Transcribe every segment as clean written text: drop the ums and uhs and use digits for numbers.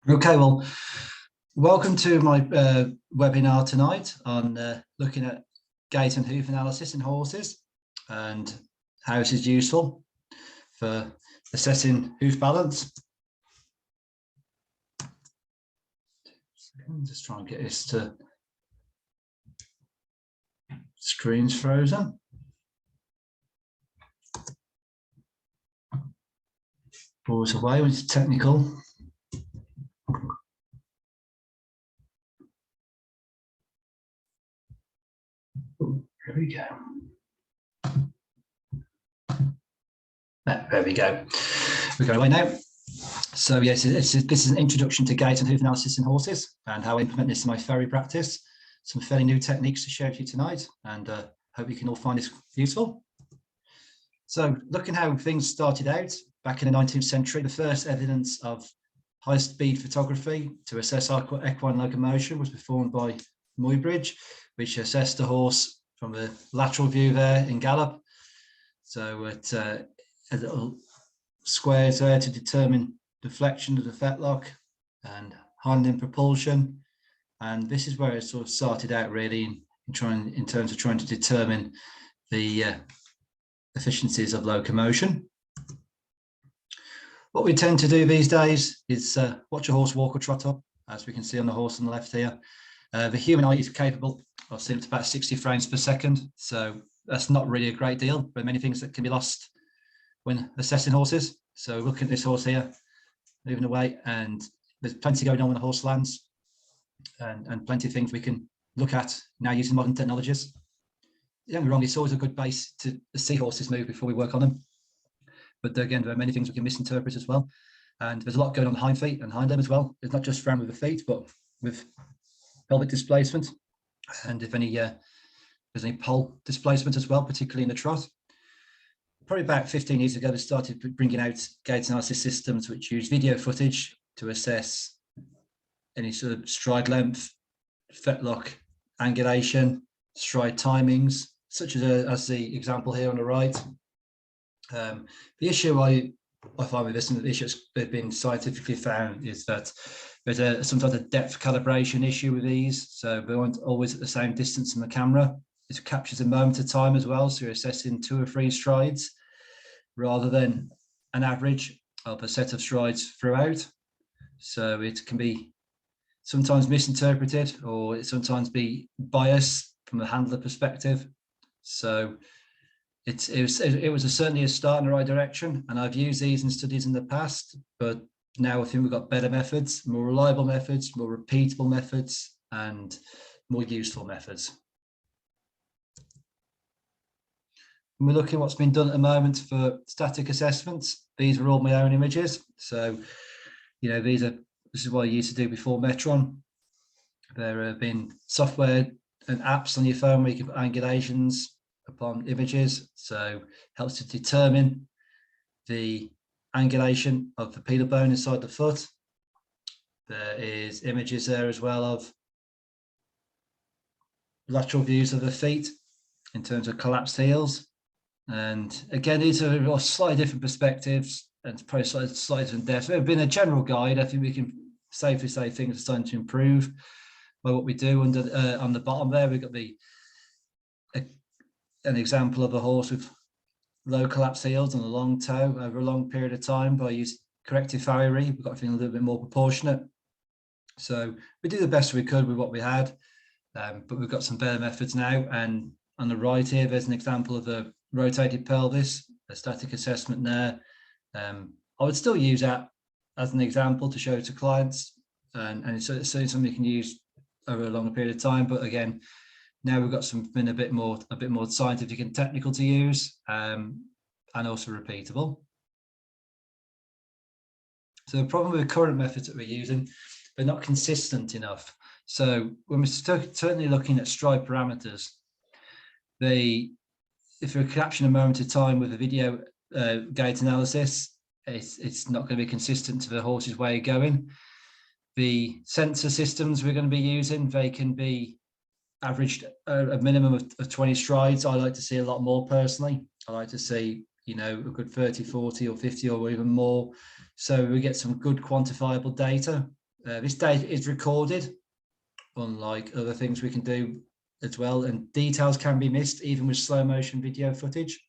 Okay, well, welcome to my webinar tonight on looking at gait and hoof analysis in horses and how this is useful for assessing hoof balance. Just try and get this to screen's frozen. Pause away when it's technical. There we go. There we go. We're going away now. So yes, this is an introduction to gait and hoof analysis in horses and how I implement this in my Farrier practice. Some fairly new techniques to share with you tonight, and hope you can all find this useful. So looking how things started out back in the 19th century, the first evidence of high-speed photography to assess equine locomotion was performed by Muybridge, which assessed the horse from a lateral view there in gallop. So it's a little squares there to determine deflection of the fetlock and hind limb propulsion. And this is where it sort of started out really in terms of trying to determine the efficiencies of locomotion. What we tend to do these days is watch a horse walk or trot up, as we can see on the horse on the left here. The human eye is capable of seeing up to about 60 frames per second, so that's not really a great deal. There are many things that can be lost when assessing horses. So looking at this horse here, moving away, and there's plenty going on when the horse lands, and plenty of things we can look at now using modern technologies. Don't get me wrong, it's always a good base to see horses move before we work on them. But again, there are many things we can misinterpret as well. And there's a lot going on the hind feet and hind limb as well. It's not just around with the feet, but with pelvic displacement, and if there's any pole displacement as well, particularly in the trot. Probably about 15 years ago, they started bringing out gait analysis systems which use video footage to assess any sort of stride length, fetlock angulation, stride timings, such as the example here on the right. The issue I find with this, and the issue that's been scientifically found, is that there's sometimes a depth calibration issue with these. So they aren't always at the same distance from the camera. It captures a moment of time as well. So you're assessing 2 or 3 strides rather than an average of a set of strides throughout. So it can be sometimes misinterpreted, or it sometimes be biased from a handler perspective. So it was certainly a start in the right direction, and I've used these in studies in the past, but now I think we've got better methods, more reliable methods, more repeatable methods, and more useful methods. When we're looking at what's been done at the moment for static assessments, these are all my own images. So, you know, this is what I used to do before Metron. There have been software and apps on your phone where you can put angulations upon images, so helps to determine the angulation of the pedal bone inside the foot. There is images there as well of lateral views of the feet in terms of collapsed heels. And again, these are slightly different perspectives and probably slightly different depths. They've been a general guide. I think we can safely say things are starting to improve by what we do. Under on the bottom there, we've got an example of a horse with low collapsed heels and a long toe over a long period of time by using corrective Farrier. We've got to feel a little bit more proportionate. So we did the best we could with what we had, but we've got some better methods now. And on the right here, there's an example of a rotated pelvis, a static assessment there. I would still use that as an example to show to clients, and it's certainly something you can use over a longer period of time. But again, now we've got something a bit more scientific and technical to use, and also repeatable. So the problem with the current methods that we're using, they're not consistent enough. So when we're certainly looking at stride parameters, if we're capturing a moment of time with a video gait analysis, it's not going to be consistent to the horse's way of going. The sensor systems we're going to be using, they can be averaged a minimum of 20 strides. I like to see a lot more personally. I like to see, you know, a good 30, 40 or 50 or even more. So we get some good quantifiable data This data is recorded, unlike other things we can do as well, and details can be missed even with slow motion video footage.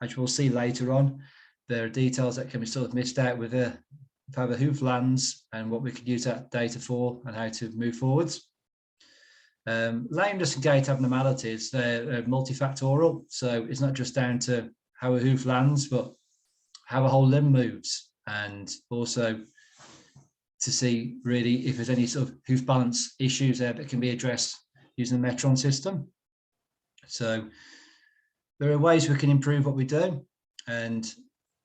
As we'll see later on, there are details that can be sort of missed out with how the hoof lands and what we could use that data for and how to move forwards. Lameness and gait abnormalities, they're multifactorial, so it's not just down to how a hoof lands, but how a whole limb moves, and also to see really if there's any sort of hoof balance issues there that can be addressed using the Metron system. So there are ways we can improve what we do, and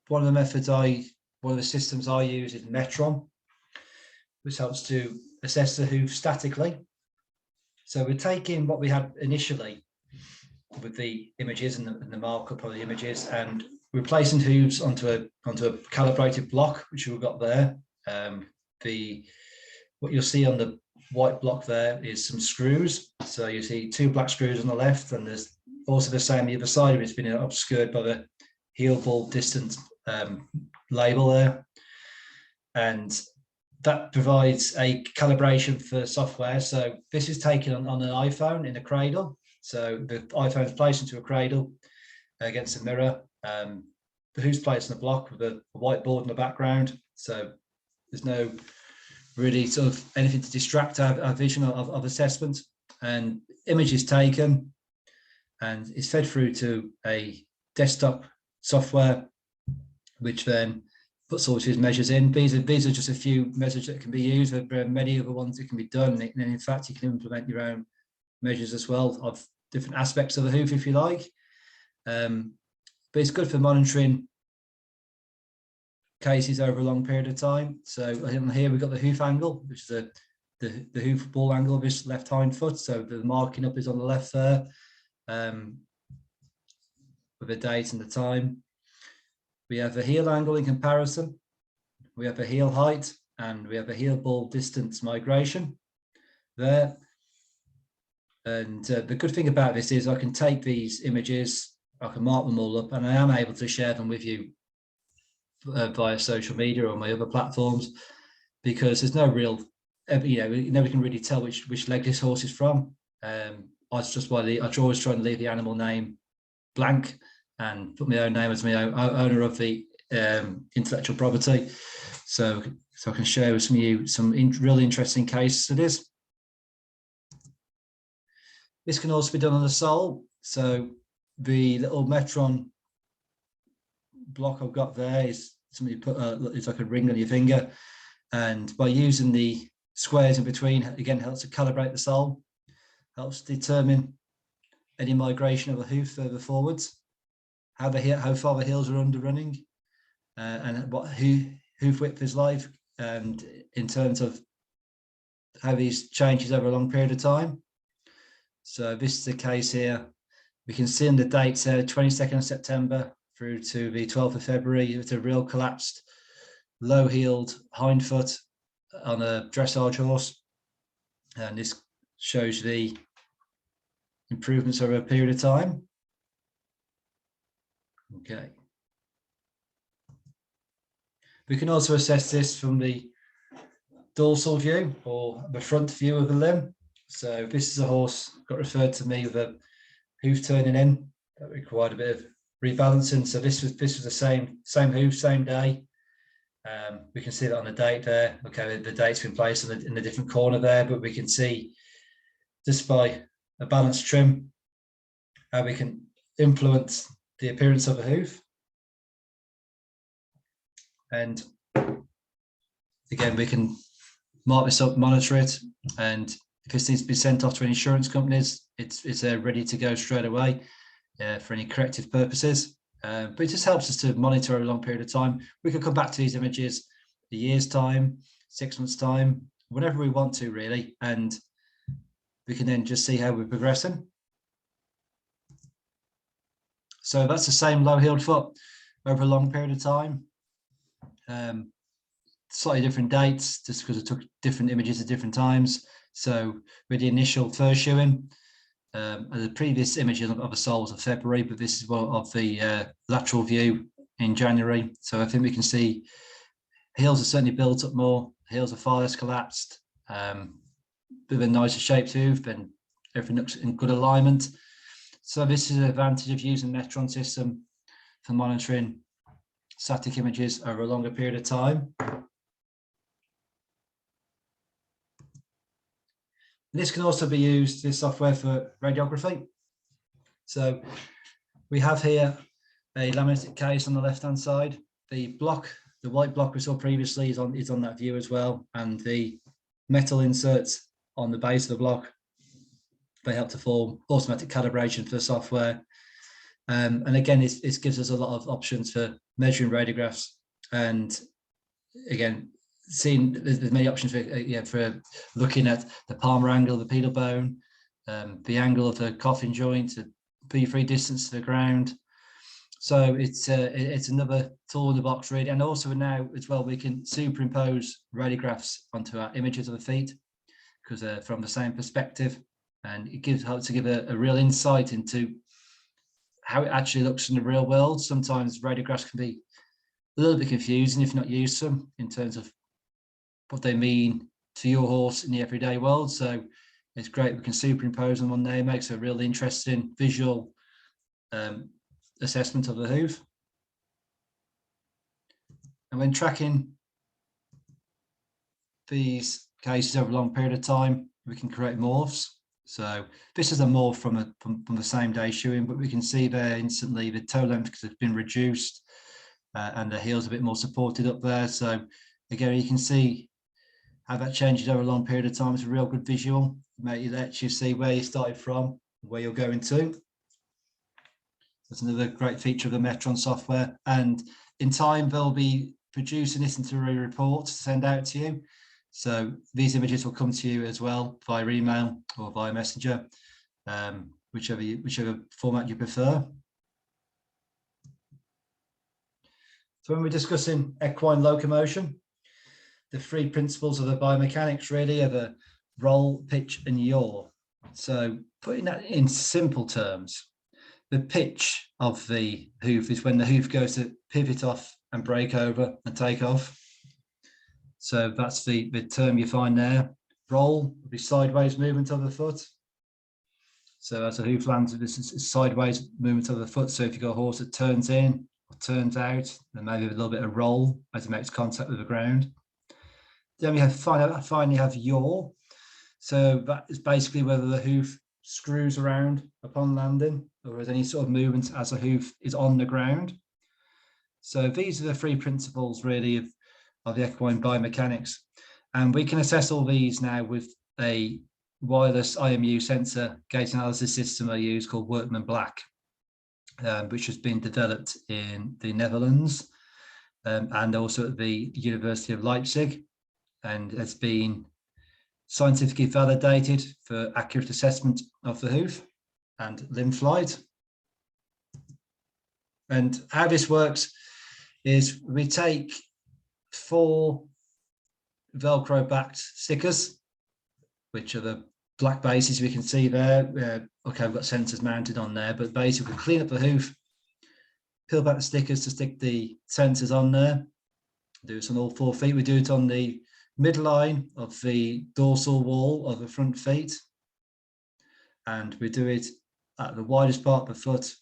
one of the systems I use is Metron, which helps to assess the hoof statically. So we're taking what we had initially with the images and the markup of the images, and we're placing hooves onto a calibrated block, which we've got there. What you'll see on the white block there is some screws. So you see 2 black screws on the left, and there's also the same on the other side. It's been obscured by the heel ball distance label there, and that provides a calibration for software. So this is taken on an iPhone in a cradle. So the iPhone is placed into a cradle against a mirror. The hoof's placed on the block with a whiteboard in the background. So there's no really sort of anything to distract our vision of assessment. And image is taken and it's fed through to a desktop software, which then puts all of his measures in. These are just a few measures that can be used. There are many other ones that can be done. And in fact, you can implement your own measures as well of different aspects of the hoof if you like. But it's good for monitoring cases over a long period of time. So here we've got the hoof angle, which is the hoof ball angle of his left hind foot. So the marking up is on the left there, with the date and the time. We have a heel angle in comparison. We have a heel height, and we have a heel ball distance migration there. And the good thing about this is I can take these images, I can mark them all up, and I am able to share them with you via social media or my other platforms, because there's no real, you never can really tell which leg this horse is from. That's just why I always try and leave the animal name blank and put my own name as my owner of the intellectual property. So I can share with some really interesting case studies. This can also be done on the sole. So the little Metron block I've got there is something you put, it's like a ring on your finger. And by using the squares in between, again, helps to calibrate the sole, helps determine any migration of a hoof further forwards, how far the heels are under running, and what hoof width is like, and in terms of how these changes over a long period of time. So this is the case here. We can see in the dates there, 22nd of September through to the 12th of February, with a real collapsed, low-heeled hind foot on a dressage horse. And this shows the improvements over a period of time. Okay. We can also assess this from the dorsal view or the front view of the limb. So this is a horse got referred to me with a hoof turning in that required a bit of rebalancing. So this was the same hoof, same day. We can see that on the date there. Okay, the date's been placed in the different corner there, but we can see just by a balanced trim how we can influence the appearance of a hoof. And again, we can mark this up, monitor it, and if this needs to be sent off to insurance companies, it's ready to go straight away for any corrective purposes. But it just helps us to monitor over a long period of time. We could come back to these images a year's time, 6 months' time, whenever we want to, really, and we can then just see how we're progressing. So that's the same low-heeled foot over a long period of time. Slightly different dates, just because I took different images at different times. So with the initial first showing, the previous images of the sole was of February, but this is one of the lateral view in January. So I think we can see Heels are certainly built up more. Heels are far less collapsed. Bit of a nicer shaped hoof, and everything looks in good alignment. So this is an advantage of using the Metron system for monitoring static images over a longer period of time. This can also be used, this software, for radiography. So we have here a laminated case on the left-hand side. The block, the white block we saw previously is on that view as well, and the metal inserts on the base of the block, they help to form automatic calibration for the software. And again, it gives us a lot of options for measuring radiographs, and again, seeing there's many options for looking at the palmar angle of the pedal bone, the angle of the coffin joint, the B3 distance to the ground. So it's another tool in the box, really. And also now as well, we can superimpose radiographs onto our images of the feet, because they're from the same perspective, and it helps to give a real insight into how it actually looks in the real world. Sometimes radiographs can be a little bit confusing if not used to them, in terms of what they mean to your horse in the everyday world. So it's great we can superimpose them on there. It makes a really interesting visual assessment of the hoof. And when tracking these cases over a long period of time, we can create morphs. So this is a morph from the same day shoeing, but we can see there instantly the toe length has been reduced, and the heel's a bit more supported up there. So again, you can see how that changes over a long period of time. It's a real good visual. It lets you see where you started from, where you're going to. That's another great feature of the Metron software. And in time, they'll be producing this into a report to send out to you. So these images will come to you as well via email or via messenger, whichever format you prefer. So when we're discussing equine locomotion, the three principles of the biomechanics really are the roll, pitch, and yaw. So putting that in simple terms, the pitch of the hoof is when the hoof goes to pivot off and break over and take off. So that's the term you find there. Roll would be sideways movement of the foot. So as the hoof lands, this is sideways movement of the foot. So if you've got a horse that turns in or turns out, then maybe a little bit of roll as it makes contact with the ground. Then we have finally have yaw. So that is basically whether the hoof screws around upon landing, or there's any sort of movement as the hoof is on the ground. So these are the three principles really of the equine biomechanics. And we can assess all these now with a wireless IMU sensor gait analysis system I use called Werkman Black, which has been developed in the Netherlands and also at the University of Leipzig, and has been scientifically validated for accurate assessment of the hoof and limb flight. And how this works is we take 4 Velcro backed stickers, which are the black bases we can see there. Okay, I've got sensors mounted on there, but basically clean up the hoof, peel back the stickers to stick the sensors on there. Do this on all 4 feet. We do it on the midline of the dorsal wall of the front feet, and we do it at the widest part of the foot,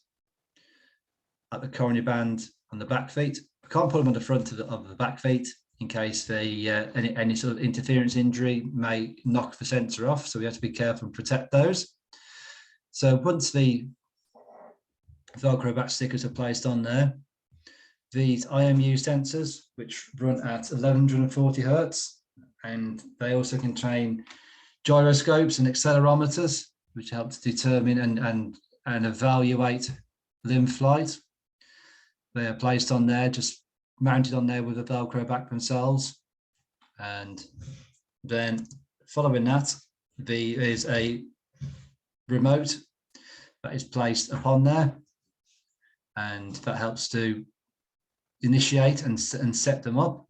at the coronary band on the back feet. I can't put them on the front of the back feet in case they any sort of interference injury may knock the sensor off, so we have to be careful and protect those. So once the Velcro back stickers are placed on there, these IMU sensors, which run at 1140 hertz, and they also contain gyroscopes and accelerometers, which help to determine and evaluate limb flight. They are placed on there, just mounted on there with a Velcro back themselves. And then following that, there is a remote that is placed upon there, and that helps to initiate and set them up.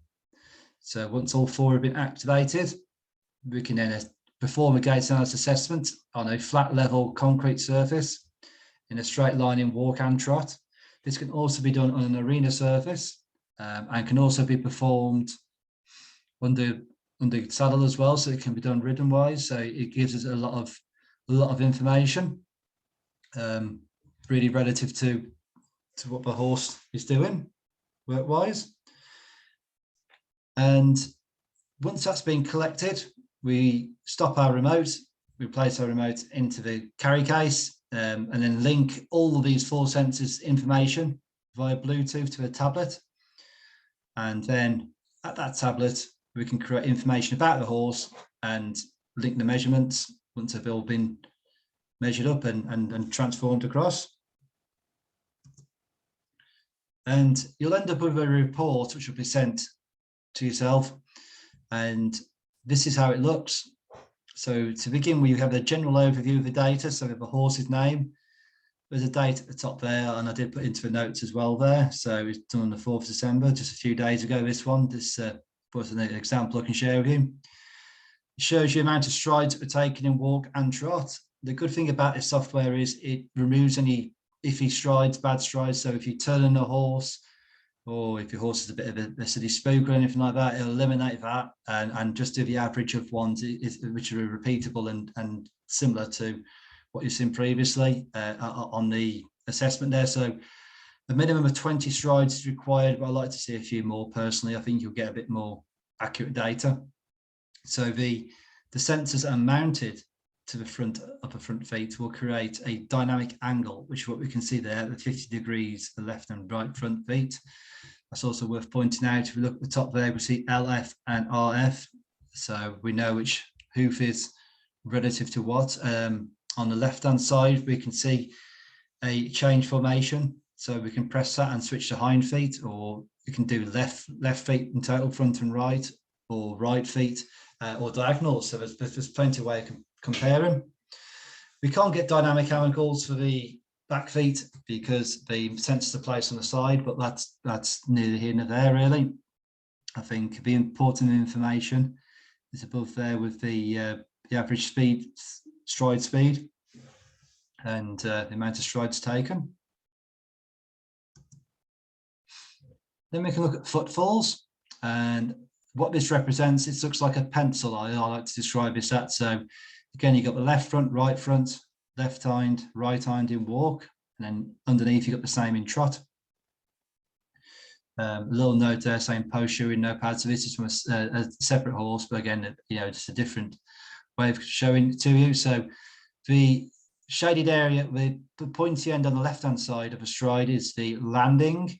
So once all 4 have been activated, we can then perform a gait analysis assessment on a flat level concrete surface in a straight line in walk and trot. This can also be done on an arena surface and can also be performed under saddle as well, so it can be done ridden wise. So it gives us a lot of information, really relative to what the horse is doing work wise. And once that's been collected, we stop our remote, we place our remote into the carry case, and then link all of these 4 sensors information via Bluetooth to a tablet. And then at that tablet, we can create information about the horse and link the measurements once they've all been measured up and transformed across. And you'll end up with a report which will be sent to yourself. And this is how it looks. So to begin with, you have the general overview of the data. So we have the horse's name. There's a date at the top there, and I did put into the notes as well there. So it's done on the 4th of December, just a few days ago, this one. This was an example I can share with you. It shows you the amount of strides that were taken in walk and trot. The good thing about this software is it removes any iffy strides, bad strides. So if you turn in a horse, or if your horse is a bit of a silly spook or anything like that, it'll eliminate that and just do the average of ones which are repeatable and similar to what you've seen previously on the assessment there. So a minimum of 20 strides is required, but I'd like to see a few more personally. I think you'll get a bit more accurate data. So the sensors are mounted to the front upper front feet will create a dynamic angle, which is what we can see there, the 50 degrees, the left and right front feet. That's also worth pointing out. If we look at the top there, we see LF and RF. So we know which hoof is relative to what. On the left-hand side, we can see a change formation. So we can press that and switch to hind feet, or we can do left feet in total, front and right, or right feet, or diagonal. So there's plenty of ways of comparing. We can't get dynamic angles for the back feet because the sensors are placed on the side, but that's neither here nor there really. I think the important information is above there with the average speed, stride speed, and the amount of strides taken. Then we can look at footfalls, and what this represents, it looks like a pencil. I like to describe this at. So again, you've got the left front, left hind, right hind in walk, and then underneath you've got the same in trot. A little note there saying post shoeing, no pads. So this is from a separate horse, but again, just a different way of showing it to you. So the shaded area, the pointy end on the left-hand side of a stride is the landing.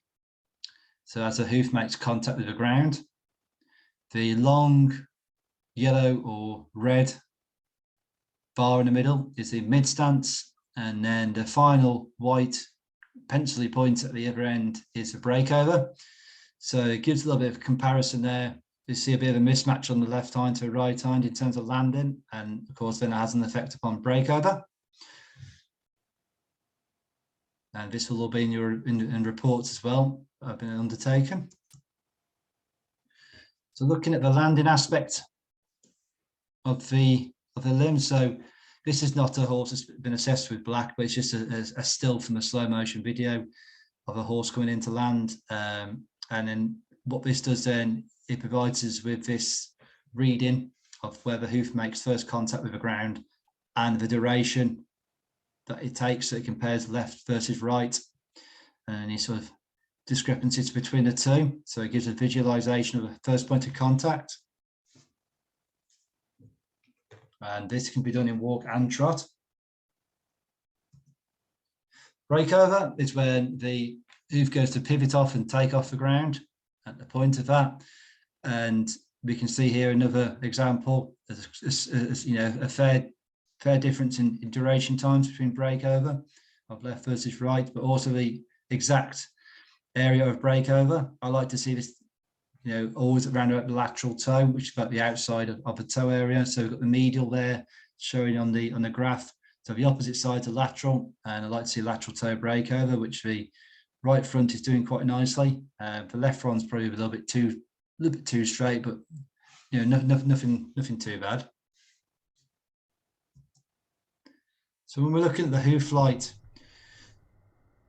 So as a hoof makes contact with the ground. The long yellow or red bar in the middle is the mid stance, and then the final white pencil-y point at the other end is the breakover. So it gives a little bit of comparison there. You see a bit of a mismatch on the left hind to the right hind in terms of landing, and of course then it has an effect upon breakover. And this will all be in your in reports as well that have been undertaken. So looking at the landing aspect of the limb, so this is not a horse that's been assessed with Black, but it's just a still from a slow motion video of a horse coming into land. And then what this does then, it provides us with this reading of where the hoof makes first contact with the ground and the duration that it takes. So it compares left versus right, and any sort of discrepancies between the two. So it gives a visualization of the first point of contact. And this can be done in walk and trot. Breakover is when the hoof goes to pivot off and take off the ground at the point of that. And we can see here another example, a fair difference in duration times between breakover of left versus right, but also the exact area of breakover. I like to see this, always around about the lateral toe, which is about the outside of the toe area. So we've got the medial there showing on the graph. So the opposite side to lateral, and I like to see lateral toe breakover, which the right front is doing quite nicely. The left front's probably a little bit too straight, but nothing too bad. So when we're looking at the hoof flight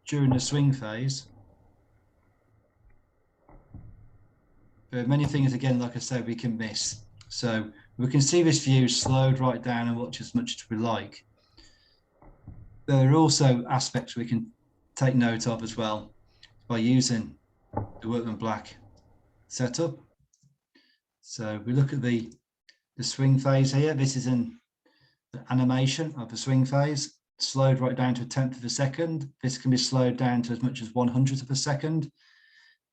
during the swing phase, There are many things, again, like I said, we can miss. So we can see this view slowed right down and watch as much as we like. There are also aspects we can take note of as well by using the Werkman Black setup. So we look at the swing phase here. This is the animation of the swing phase, slowed right down to 1/10 of a second. This can be slowed down to as much as 1/100th of a second.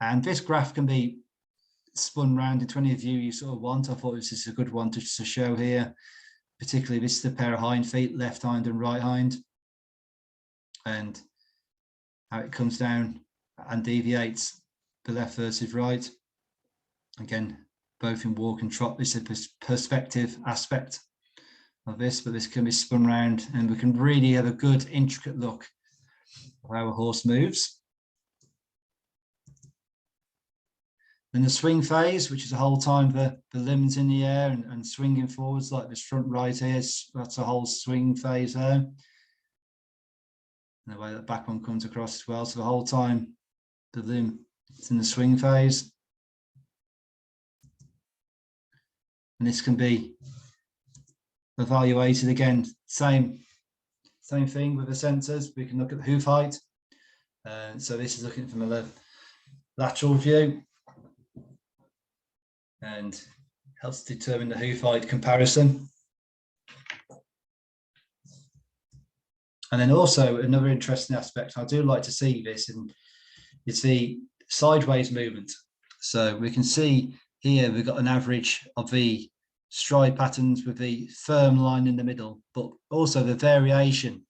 And this graph can be spun round into any view you sort of want. I thought this is a good one to show here. Particularly, this is the pair of hind feet, left hind and right hind, and how it comes down and deviates the left versus right. Again, both in walk and trot. This is a perspective aspect of this, but this can be spun round and we can really have a good intricate look at how a horse moves. Then the swing phase, which is the whole time the limbs in the air and swinging forwards, like this front right here, that's a whole swing phase there. And the way that back one comes across as well. So the whole time the limb is in the swing phase. And this can be evaluated again, same thing with the sensors. We can look at the hoof height. So this is looking from a lateral view and helps determine the hoof height comparison. And then also another interesting aspect, I do like to see this, and it's the sideways movement. So we can see here we've got an average of the stride patterns with the firm line in the middle, but also the variation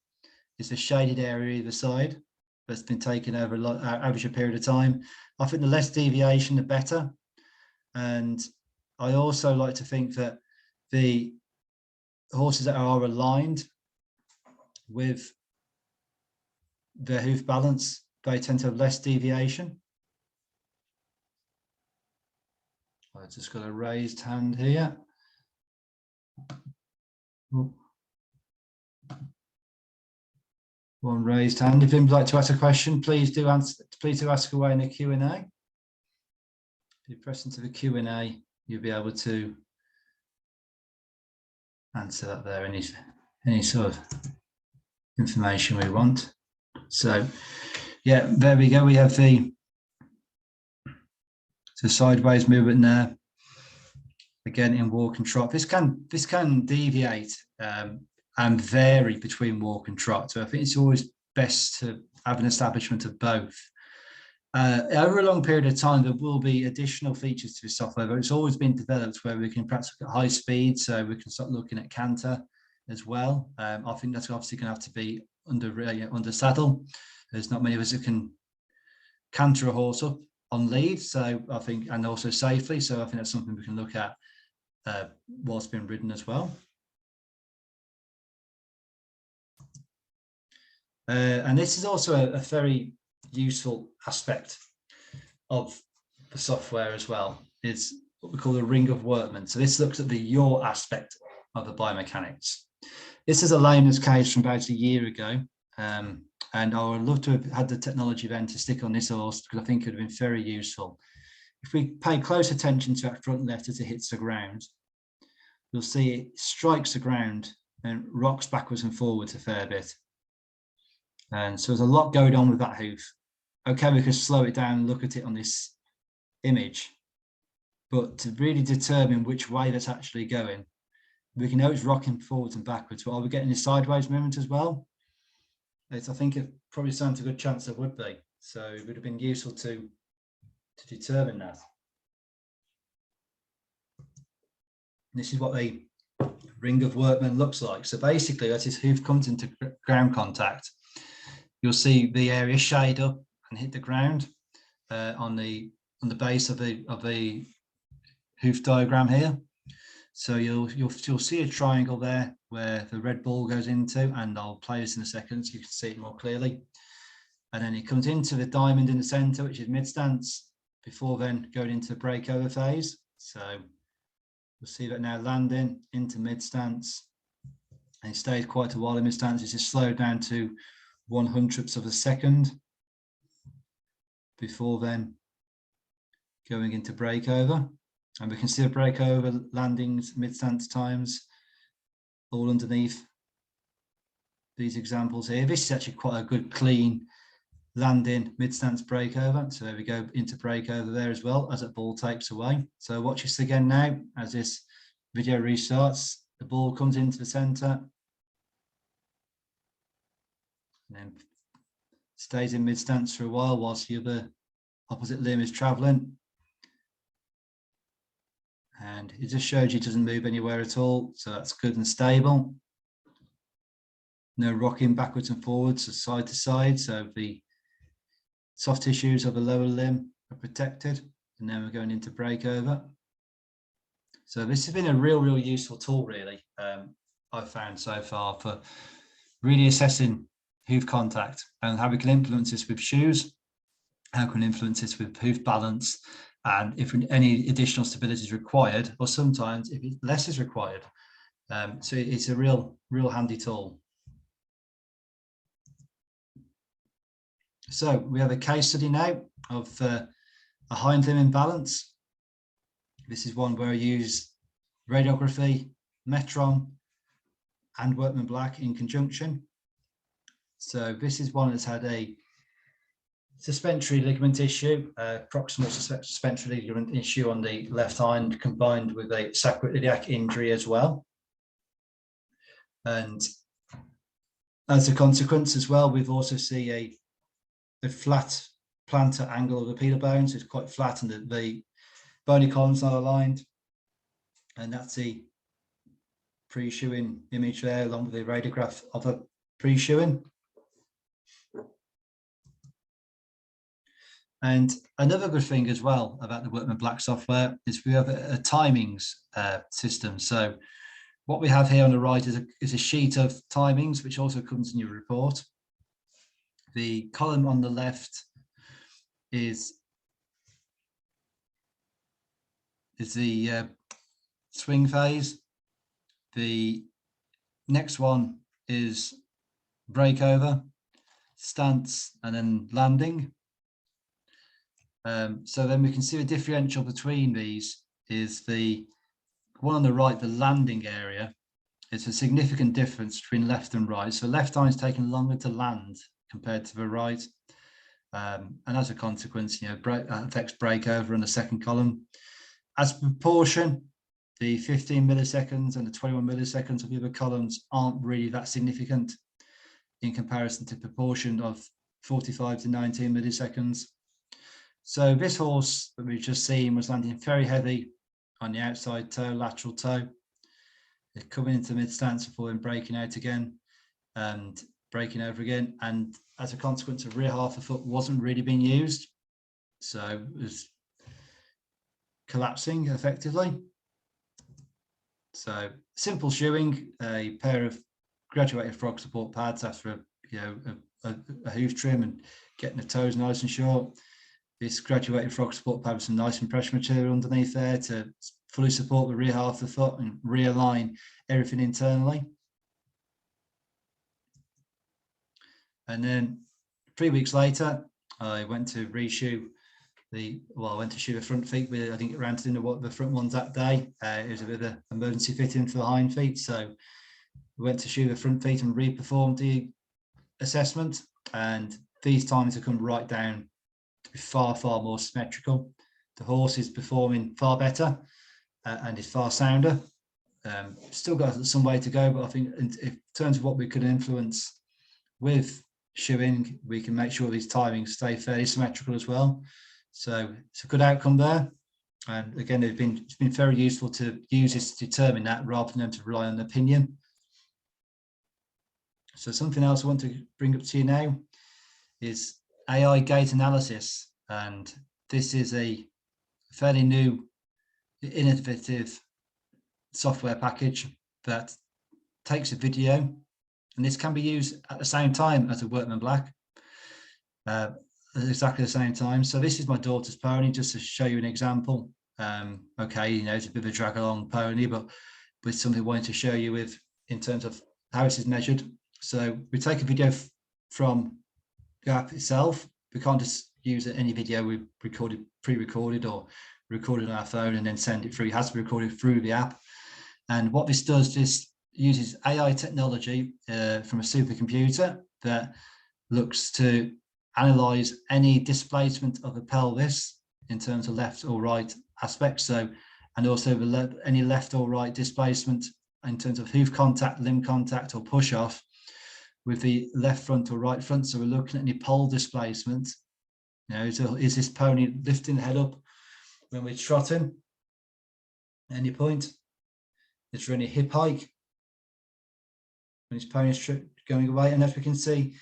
is the shaded area either side that's been taken over an average period of time. I think the less deviation, the better. And I also like to think that the horses that are aligned with their hoof balance, they tend to have less deviation. I've just got a raised hand here. One raised hand. If you'd like to ask a question, please do ask away in the Q&A. If you press into the Q&A, you'll be able to answer that there, any sort of information we want. So yeah, there we go. We have the sideways movement there. Again, in walk and trot, this can deviate and vary between walk and trot. So I think it's always best to have an establishment of both. Over a long period of time, there will be additional features to the software, but it's always been developed where we can perhaps look at high speed, so we can start looking at canter as well. I think that's obviously going to have to be under saddle. There's not many of us that can canter a horse up on lead, so I think, and also safely. So I think that's something we can look at whilst being ridden as well. And this is also a very useful aspect of the software as well. It's what we call the ring of workmen. So this looks at the yaw aspect of the biomechanics. This is a layman's case from about a year ago. And I would love to have had the technology then to stick on this horse, because I think it would have been very useful. If we pay close attention to that front left as it hits the ground, you'll see it strikes the ground and rocks backwards and forwards a fair bit. And so there's a lot going on with that hoof. Okay, we can slow it down and look at it on this image, but to really determine which way that's actually going, we can know it's rocking forwards and backwards, but are we getting a sideways movement as well? I think it probably stands a good chance there would be. So it would have been useful to determine that. This is what the ring of workmen looks like. So basically, as his hoof comes into ground contact, you'll see the area shade up and hit the ground on the base of the hoof diagram here. So you'll see a triangle there where the red ball goes into, and I'll play this in a second so you can see it more clearly. And then it comes into the diamond in the center, which is mid stance, before then going into the breakover phase. So you'll see that now landing into mid stance, and it stays quite a while in mid stance. It's just slowed down to 1/100th of a second before then going into breakover, and we can see the breakover landings, mid-stance times, all underneath these examples here. This is actually quite a good clean landing mid-stance breakover. So there we go into breakover there as well as that ball takes away. So watch this again now as this video restarts. The ball comes into the center and then stays in mid-stance for a while whilst the other opposite limb is traveling. And it just shows you it doesn't move anywhere at all. So that's good and stable. No rocking backwards and forwards or side to side. So the soft tissues of the lower limb are protected. And then we're going into breakover. So this has been a real useful tool, really, I've found so far for really assessing hoof contact and how we can influence this with shoes, how we can influence this with hoof balance, and if any additional stability is required, or sometimes if less is required. So it's a real handy tool. So we have a case study now of a hind limb imbalance. This is one where I use radiography, Metron, and Werkman Black in conjunction. So this is one that's had a suspensory ligament issue, proximal suspensory ligament issue on the left hind, combined with a sacroiliac injury as well. And as a consequence as well, we've also seen a flat plantar angle of the pedal bone, so it's quite flat and the bony column's not aligned. And that's the pre-shoeing image there, along with the radiograph of a pre-shoeing. And another good thing as well about the Werkman Black software is we have a timings system. So what we have here on the right is a sheet of timings, which also comes in your report. The column on the left is the swing phase. The next one is breakover, stance, and then landing. So then we can see the differential between these is the one on the right, the landing area. It's a significant difference between left and right. So left hind is taking longer to land compared to the right. And as a consequence, affects breakover in the second column. As a proportion, the 15 milliseconds and the 21 milliseconds of the other columns aren't really that significant in comparison to proportion of 45 to 19 milliseconds. So this horse that we've just seen was landing very heavy on the outside toe, lateral toe. It's coming into mid-stance before then breaking out again and breaking over again. And as a consequence, the rear half of the foot wasn't really being used. So it was collapsing effectively. So simple shoeing, a pair of graduated frog support pads after a hoof trim and getting the toes nice and short. This graduated frog support pad with some nice impression material underneath there to fully support the rear half of the foot and realign everything internally. And then 3 weeks later, I went to reshoe I went to shoe the front feet with, I think it ran to the front ones that day. It was a bit of an emergency fitting for the hind feet. So we went to shoe the front feet and re-performed the assessment. And these times have come right down to be far more symmetrical. The horse is performing far better and is far sounder. Still got some way to go, but I think in terms of what we could influence with shoeing, we can make sure these timings stay fairly symmetrical as well. So it's a good outcome there. And again, it's been very useful to use this to determine that rather than to rely on opinion. So something else I want to bring up to you now is AI gait analysis. And this is a fairly new, innovative software package that takes a video, and this can be used at the same time as a Werkman Black. Exactly the same time. So this is my daughter's pony, just to show you an example. Okay, it's a bit of a drag along pony, but with something I wanted to show you with in terms of how this is measured. So we take a video from the app itself. We can't just use any video we've recorded, pre-recorded or recorded on our phone, and then send it through. It has to be recorded through the app. And what this does, this uses AI technology from a supercomputer that looks to analyze any displacement of the pelvis in terms of left or right aspects. So, and also any left or right displacement in terms of hoof contact, limb contact, or push off with the left front or right front. So we're looking at any pole displacement. You know, so is this pony lifting the head up when we're trotting? Any point? Is there any hip hike when his pony is going away? And as we can see,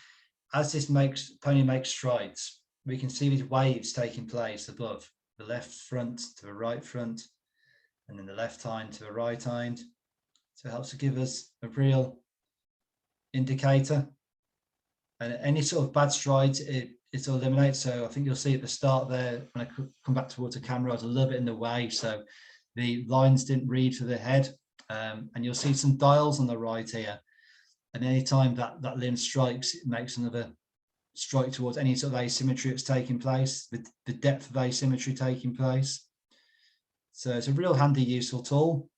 as this pony makes strides, we can see these waves taking place above the left front to the right front, and then the left hind to the right hind. So it helps to give us a real indicator. And any sort of bad strides, it'll eliminate. So I think you'll see at the start there, when I come back towards the camera, I was a little bit in the way. So the lines didn't read for the head. And you'll see some dials on the right here. And anytime that limb strikes, it makes another strike towards any sort of asymmetry that's taking place, the depth of asymmetry taking place. So it's a real handy, useful tool.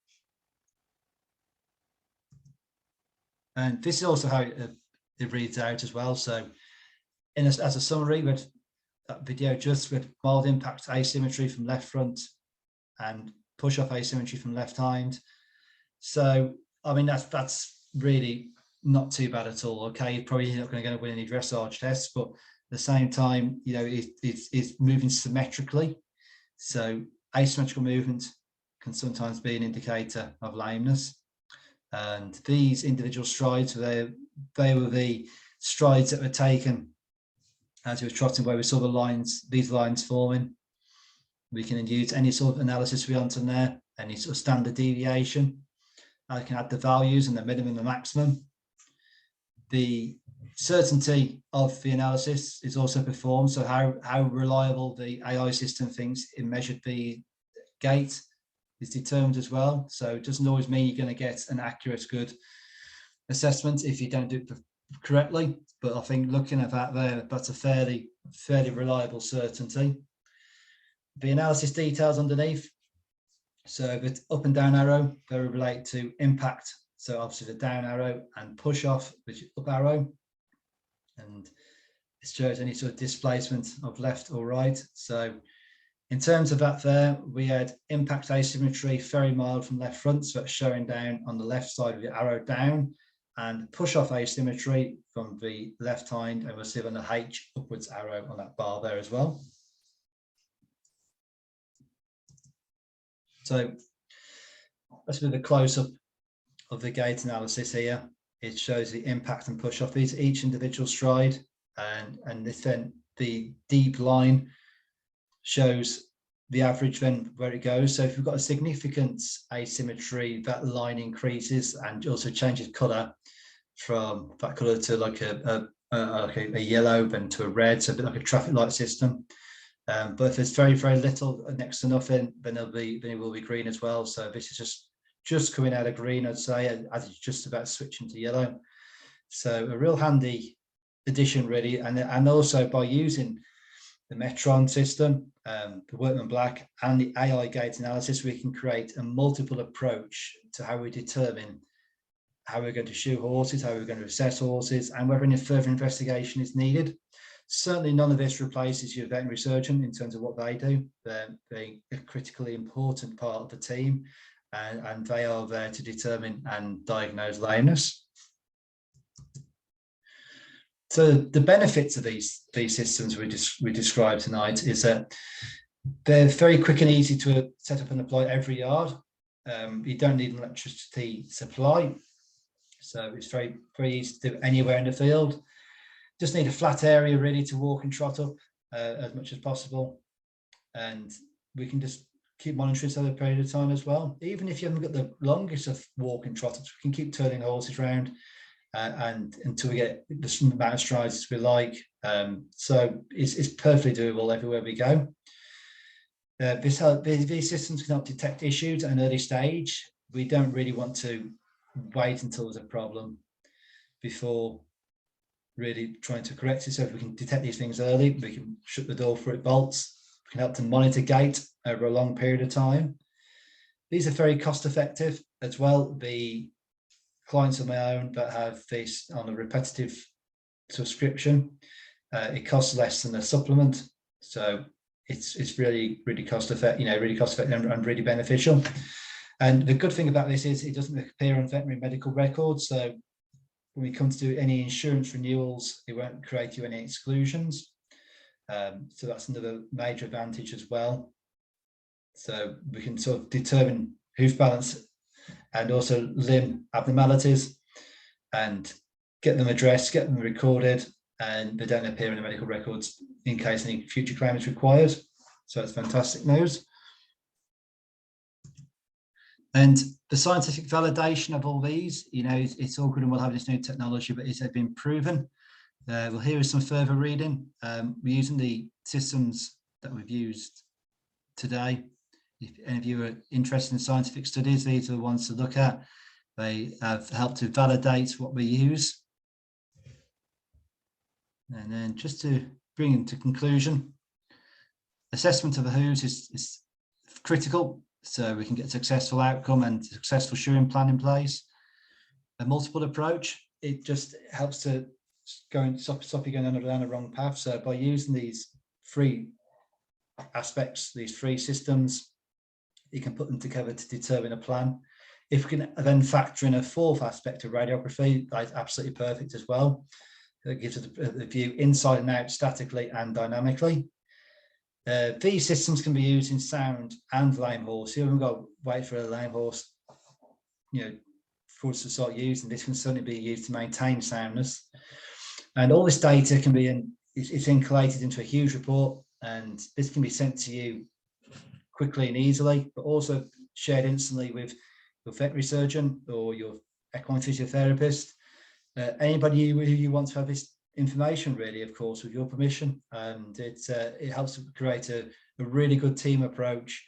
And this is also how it reads out as well. So as a summary, with that video, just with mild impact asymmetry from left front and push off asymmetry from left hind. So, I mean, that's really not too bad at all. Okay, you're probably not going to win any dressage tests, but at the same time, you know, it's moving symmetrically. So asymmetrical movement can sometimes be an indicator of lameness. And these individual strides, they were the strides that were taken as he was trotting, where we saw the lines, these lines forming. We can use any sort of analysis we want in there, any sort of standard deviation. I can add the values and the minimum and maximum. The certainty of the analysis is also performed. So how reliable the AI system thinks it measured the gait is determined as well. So it doesn't always mean you're going to get an accurate, good assessment if you don't do it correctly. But I think looking at that there, that's a fairly reliable certainty. The analysis details underneath. So the up and down arrow, very related to impact. So obviously the down arrow, and push off, which is up arrow. And it shows any sort of displacement of left or right. So in terms of that there, we had impact asymmetry, very mild from left front. So it's showing down on the left side of the arrow down, and push off asymmetry from the left hind. And we'll see on the H upwards arrow on that bar there as well. So let's do the close-up of the gait analysis here. It shows the impact and push off each individual stride, and then the deep line shows the average then where it goes. So if you've got a significant asymmetry, that line increases and also changes color from that color to like a yellow, then to a red, so a bit like a traffic light system. But if there's very little, next to nothing, then it will be green as well. So this is just coming out of green, I'd say, as it's just about switching to yellow. So a real handy addition, really. And also by using the Metron system, the Werkman Black, and the AI gait analysis, we can create a multiple approach to how we determine how we're going to shoe horses, how we're going to assess horses, and whether any further investigation is needed. Certainly none of this replaces your veterinary surgeon in terms of what they do. They're a critically important part of the team, and they are there to determine and diagnose lameness. So the benefits of these systems we described tonight is that they're very quick and easy to set up and apply every yard. You don't need an electricity supply, so it's very easy to do anywhere in the field. Just need a flat area really to walk and trot up as much as possible, and we can just keep monitoring over a period of time as well. Even if you haven't got the longest of walk and trot ups, we can keep turning horses around and until we get the amount of strides as we like. So it's perfectly doable everywhere we go. These systems can help detect issues at an early stage. We don't really want to wait until there's a problem before really trying to correct it. So if we can detect these things early, we can shut the door before it bolts. We can help to monitor gait over a long period of time. These are very cost effective as well. The clients of my own that have this on a repetitive subscription, it costs less than a supplement. So it's really cost effective, really cost effective and really beneficial. And the good thing about this is it doesn't appear on veterinary medical records. So when we come to do any insurance renewals, it won't create you any exclusions. So that's another major advantage as well. So we can sort of determine hoof balance and also limb abnormalities and get them addressed, get them recorded, and they don't appear in the medical records in case any future claim is required. So it's fantastic news. And the scientific validation of all these, it's all good and well having this new technology, but it's been proven. Well, here is some further reading. We're using the systems that we've used today. If any of you are interested in scientific studies, these are the ones to look at. They have helped to validate what we use. And then just to bring into conclusion, assessment of the hooves is critical so we can get a successful outcome and successful shoeing plan in place. A multiple approach, it just helps to stop you going down the wrong path. So by using these three aspects, these three systems, you can put them together to determine a plan. If we can then factor in a fourth aspect of radiography, that's absolutely perfect as well. It gives us a view inside and out, statically and dynamically. These systems can be used in sound and lame horse. You haven't got to wait for a lame horse, for us to start using. This can certainly be used to maintain soundness. And all this data can be it's collated into a huge report, and this can be sent to you quickly and easily, but also shared instantly with your veterinary surgeon or your equine physiotherapist. Anybody who you want to have this information, really, of course, with your permission. And it helps to create a really good team approach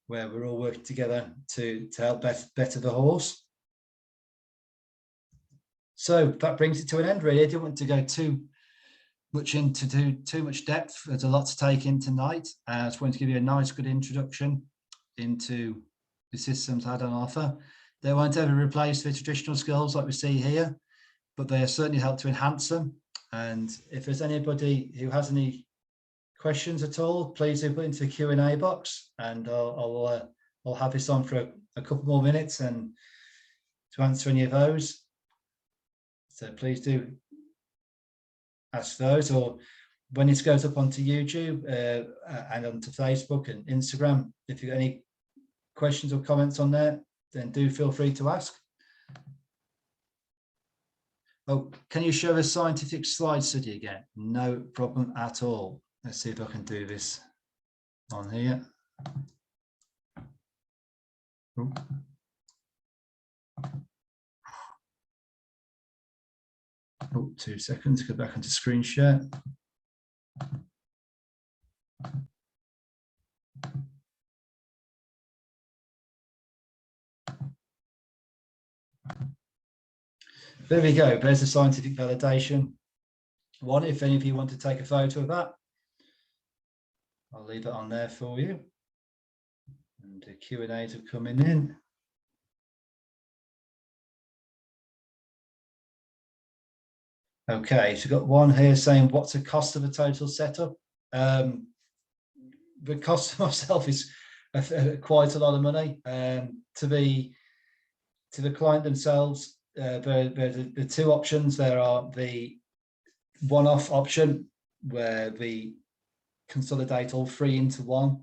where we're all working together to help better the horse. So that brings it to an end, really. I didn't want to go too much into too much depth. There's a lot to take in tonight. I just wanted to give you a nice, good introduction into the systems I had on offer. They won't ever replace the traditional skills like we see here, but they certainly help to enhance them. And if there's anybody who has any questions at all, please do put into the Q&A box, and I'll have this on for a couple more minutes and to answer any of those. So please do ask those, or when this goes up onto YouTube and onto Facebook and Instagram, if you've got any questions or comments on there, then do feel free to ask. Oh, can you show a scientific slide study again? No problem at all. Let's see if I can do this on here. Ooh. Oh, 2 seconds, go back onto screen share. There we go, there's the scientific validation one. If any of you want to take a photo of that, I'll leave it on there for you. And the Q&As are coming in. Okay, so we've got one here saying, what's the cost of a total setup? The cost of myself is quite a lot of money. To the client themselves, the two options. There are the one-off option where we consolidate all three into one,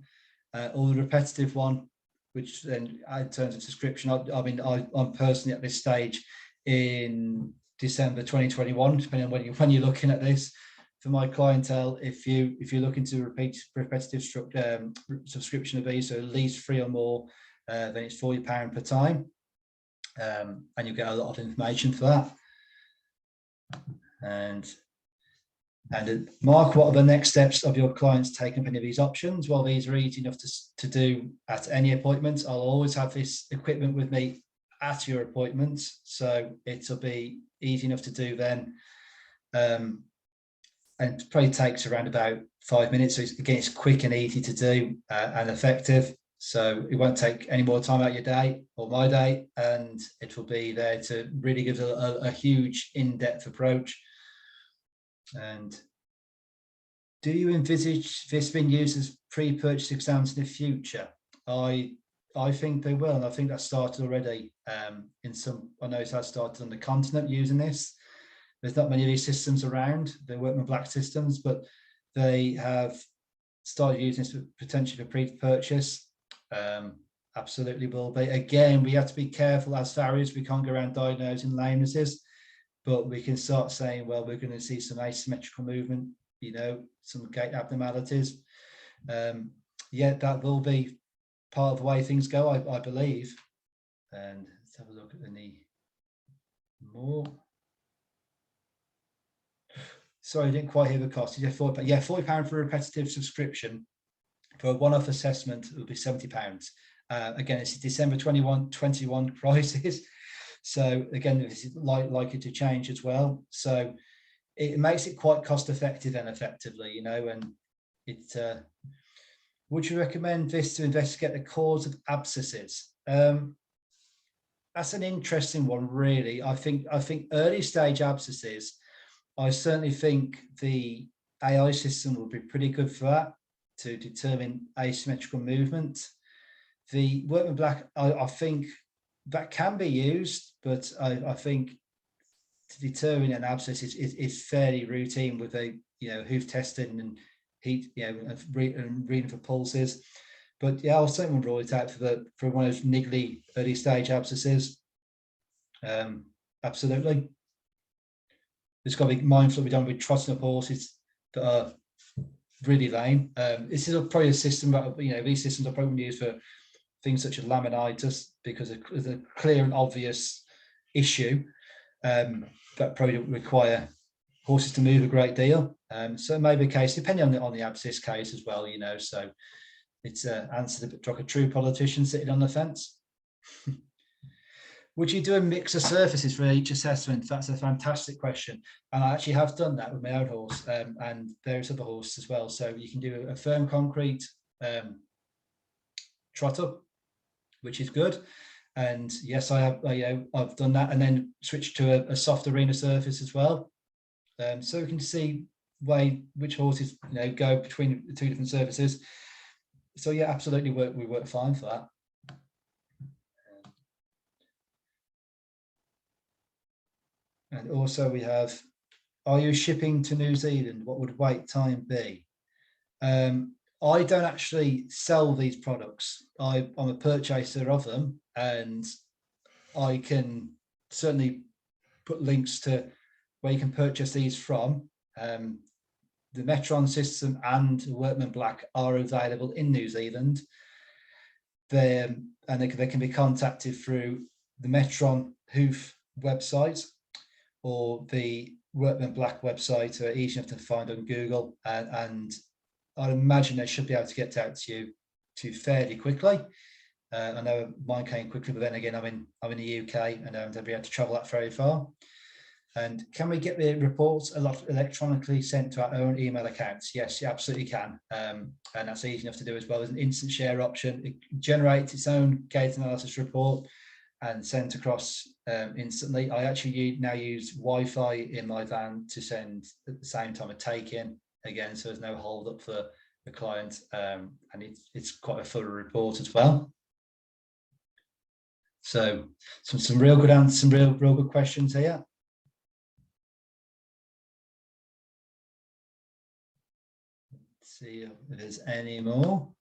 or the repetitive one, which then in terms of subscription, I'm personally at this stage in December 2021, depending on when you're looking at this. For my clientele, if you're looking to repeat repetitive subscription of these, so at least 3 or more, then it's £40 per time, and you get a lot of information for that. And Mark, what are the next steps of your clients taking any of these options? Well, these are easy enough to do at any appointment. I'll always have this equipment with me at your appointments, so it'll be easy enough to do then. and it probably takes around about 5 minutes. So it's quick and easy to do and effective. So it won't take any more time out of your day or my day, and it will be there to really give a huge in-depth approach. And do you envisage this being used as pre-purchase exams in the future? I think they will, and I think that started already. In some, I know it has started on the continent using this. There's not many of these systems around. They're Werkman Black systems, but they have started using this potentially for pre-purchase. Absolutely will be. Again, we have to be careful as farriers. We can't go around diagnosing lamenesses, but we can start saying, well, we're going to see some asymmetrical movement, you know, some gait abnormalities. Yeah, that will be part of the way things go, I believe. And let's have a look at any more. Sorry, I didn't quite hear the cost. Yeah, £40 for a repetitive subscription. For a one-off assessment, it would be £70. Again, it's December 21 prices. So again, this is likely to change as well. So it makes it quite cost effective and effectively, you know, and it, would you recommend this to investigate the cause of abscesses? That's an interesting one, really. I think early stage abscesses, I certainly think the AI system will be pretty good for that, to determine asymmetrical movement. The Werkman Black, I think that can be used, but I think to determine an abscess is fairly routine with a, you know, hoof testing and heat, you know, and reading for pulses. But yeah, I'll certainly roll it out for one of those niggly early stage abscesses. Absolutely. It's got to be mindful we don't be trotting up horses that are really lame. This is probably a system that, you know, these systems are probably used for things such as laminitis, because it's a clear and obvious issue that probably require horses to move a great deal. So it may be a case, depending on the abscess case as well, you know. So it's answered like a true politician sitting on the fence. Would you do a mix of surfaces for each assessment? That's a fantastic question. And I actually have done that with my own horse and various other horses as well. So you can do a firm concrete trot up, which is good. And yes, I have, you know, I've done that, and then switched to a soft arena surface as well. So we can see which horses, you know, go between the two different surfaces. So yeah, absolutely, we work fine for that. And also we have, are you shipping to New Zealand? What would wait time be? I don't actually sell these products. I'm a purchaser of them, and I can certainly put links to where you can purchase these from. The Metron system and Werkman Black are available in New Zealand. They can be contacted through the Metron Hoof website or the Werkman Black website, are easy enough to find on Google, and I'd imagine they should be able to get out to you fairly quickly. I know mine came quickly, but then again, I'm in the UK and I don't be able to travel that very far. And can we get the reports electronically sent to our own email accounts? Yes, you absolutely can. And that's easy enough to do as well. There's an instant share option. It generates its own gait analysis report and sent across instantly. I actually now use Wi-Fi in my van to send at the same time a take-in, again, so there's no hold up for the client, and it's quite a thorough report as well. So some real good answers, some real good questions here. Let's see if there's any more.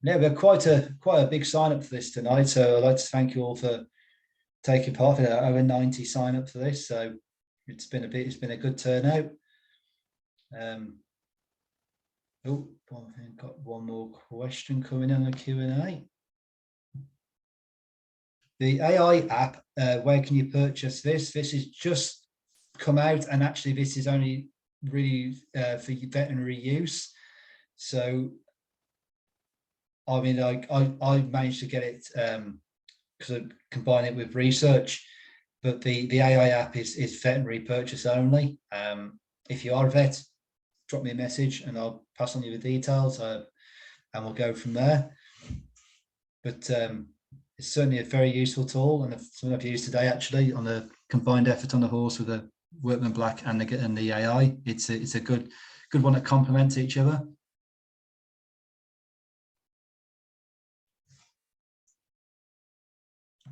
Yeah, we're quite a big sign up for this tonight, so I'd like to thank you all for taking part in it. Over 90 sign up for this, so it's been a good turnout. Oh, I've got one more question coming in the Q&A. The AI app, where can you purchase this? This has just come out, and actually this is only really for veterinary use. So I mean, I managed to get it combine it with research. But the AI app is veterinary purchase only. If you are a vet, drop me a message and I'll pass on you the details, and we'll go from there. But it's certainly a very useful tool, and something I've used today actually on a combined effort on the horse with a Werkman Black and the AI. It's a good one that complements each other.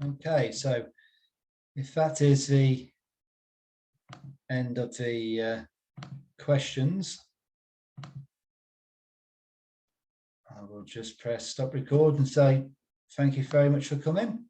Okay, so if that is the end of the questions, I will just press stop record and say thank you very much for coming.